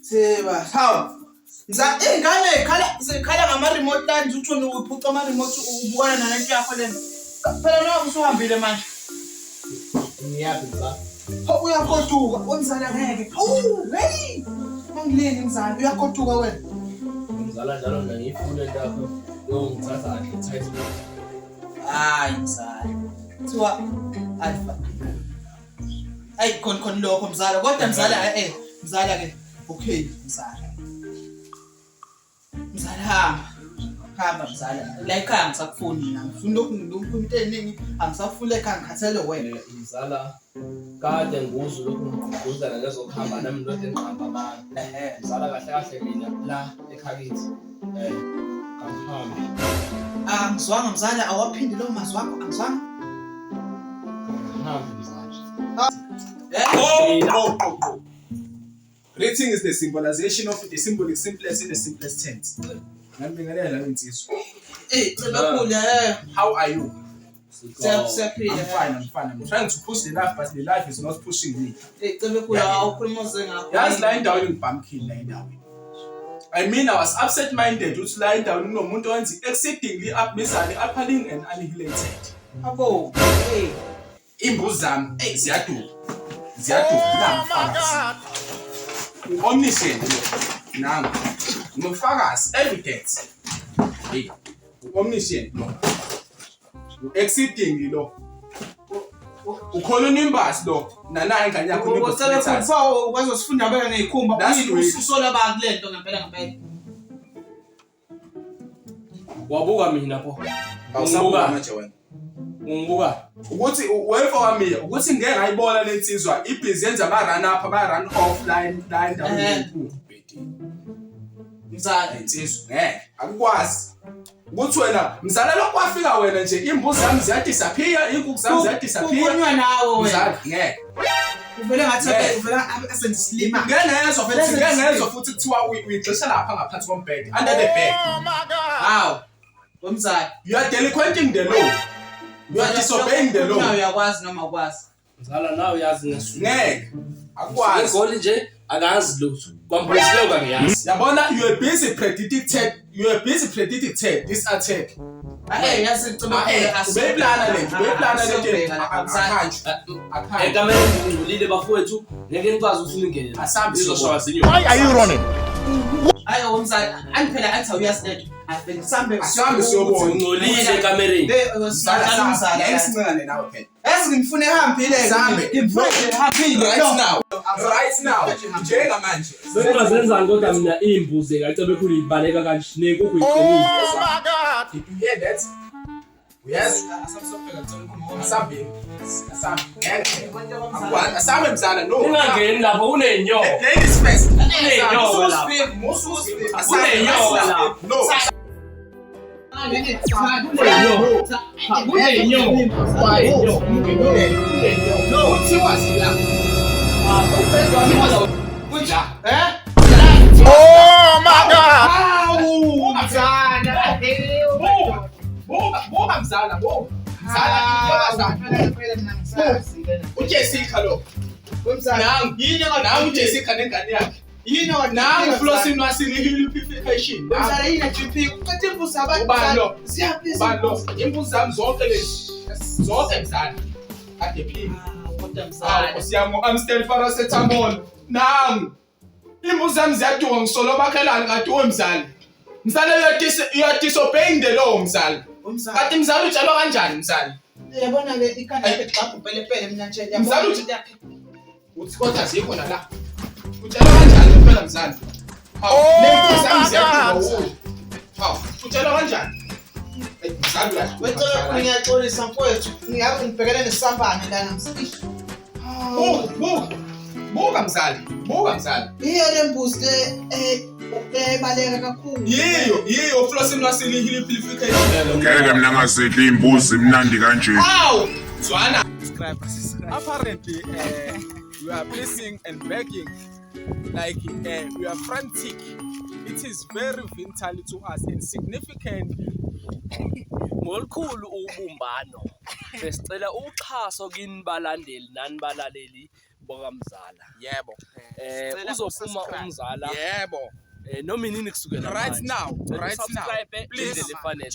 Seba. How? Ingane ikhala ngama-remote kanje uthoni uphuca ama-remote ubukana nalento yakho lena. Phela nawe usuhambile manje. Ngiyaphi mzala? Uyakoduka, umzala ngeke. Hey! Mangileni mzala, uyakoduka wena. Mzala njalo ngiyifuna into yakho. Ngithatha advertisement. Hayi mzala. Kuthiwa alpha. Ay khona lokho mzala, kodwa mzala mzala ke. Okay mzala. Mzala hamba mzala. La ekhaya ngisakufuni mina. Ngifuna lokhu into eningi angisafuna ekhaya ngikhathele wena. Mzala kade nguzwe lokhu ngigqugquzela lezokuhamba nami ndoda enqamba abantu. Mzala kahle kahle mina la ekhakithi. Kangihambi. Ngizwanga mzala awaphindi lo mazwi wakho angizwanga. Kangihambi mzala. Oh. Rating is the symbolization of the symbolic simplest in the simplest tense. How are you? I'm fine. I'm trying to push the life, but the life is not pushing me. Just lying down in pumpkin, lying down. I mean, I was absent-minded, just lying down in no exceedingly appalling and annihilated. Abo, Imbuzam, Ziatu, omniscient, now, no fagas, evidence. Omniscient, no. Exceedingly low. Ukhona lo nana ingane yakho wazosifunda beka ngezikhumba ususola bakulento ngempela. Wabuka mina pho. Awusabuka manje wena. Ungibuka ukuthi wefa wami ukuthi ngeke ngayibona lensizwa ibhizi yenza ama-run up ama-run off line down mzala insizwa ngeke akukwazi ukuthi wena mzala lokho kwafika wena nje imbuzi zami ziyadisappear inkukhu zami ziyadisappear kukhonywa nawe wena mzala ngeke uvela ngathi uvela asendislima ngeke futhi kuthiwa uyixesha lapha ngaphansi kombhede under the bed. Hawu wemzala You are delinquenting the law. You are disobeying the law. Nawe uyakwazi noma ukwazi Mzala nawe uyazi ngesu. Ngeke akwazi Igoli nje akazi lutho. Kwamphezile ukangiyazi. Yabona you are busy predicting this attack. Yazi Ubeyiplana lento akhanjwe. Ekamele ngilile bafowethu ngeke nikwazi ukuthi ningene. Sizoshoka zinyo. Why are you running? Ayo wemzala angiphela athi awuyazi lento asambe siyobona ngcolile ekamereni. Mzala yesincane nawe phela. Yazi ngifune ehambile Sambe. ngifune ehambile Right now njenga manje Sengazenzani kodwa mina imbuzi cebekhulu ibaleka kanje nenkukhu iqinile. Oh my God, did you hear that? Yes, asambe mzala no. Ungangeni lapho kunenyoka. Ladies first. Kunenyoka lapho. Kunenyoka lapho. No. Oh my God! Boga mzala. Ujesika lo. Nangu Jessica nengane yakhe. Nangu flossing wasilihili purification. Ubalo. Imbuzi zami zonke lezi. Zonke mzala. Ade phini. Siyamo Amstel paracetamol. Nangu. Imbuzi zami ziyaduka ngisolo bakhelani kade wemzala. Mzala uyadisobeying the law mzala. Kati mzala utshalwa kanjani mzala? Yabona le ikhanda exaphu pelepele mina nje Mzala uthi kodwa zikho la. Utshalwa kanjani phela mzala? Oh my God! Utshalwa kanjani? Mzala wethola ngiyaxolisa mfowethu ngiyabe ngibhekene nesambane lana msishi. Buka mzala. Iyo lembuzi baleka kakhulu. Yiyo flossing wasilihili purification. Ngeke mina ngazidla imbuzi mnandi kanje. Aw! Zwana. Apparently, we are blessing and begging, like we are frantic. It is very vital to us and significant. Ngolikhulu ubumbano. Besicela uxhaso kini balandeli nani balaleli bokamzala. Yebo. Uzophuma umzala. Yebo. Noma inini kusukela Right manje. now. Subscribe Please. ngendlela efanele.